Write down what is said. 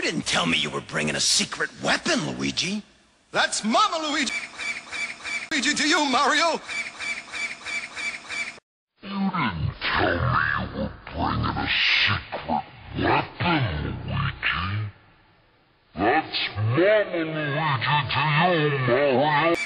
didn't tell me you were bringing a secret weapon, Luigi. That's Mama Luigi. Luigi to you, Mario. You didn't tell me you were bringing a secret weapon, Luigi. That's Mama Luigi to you, Mario.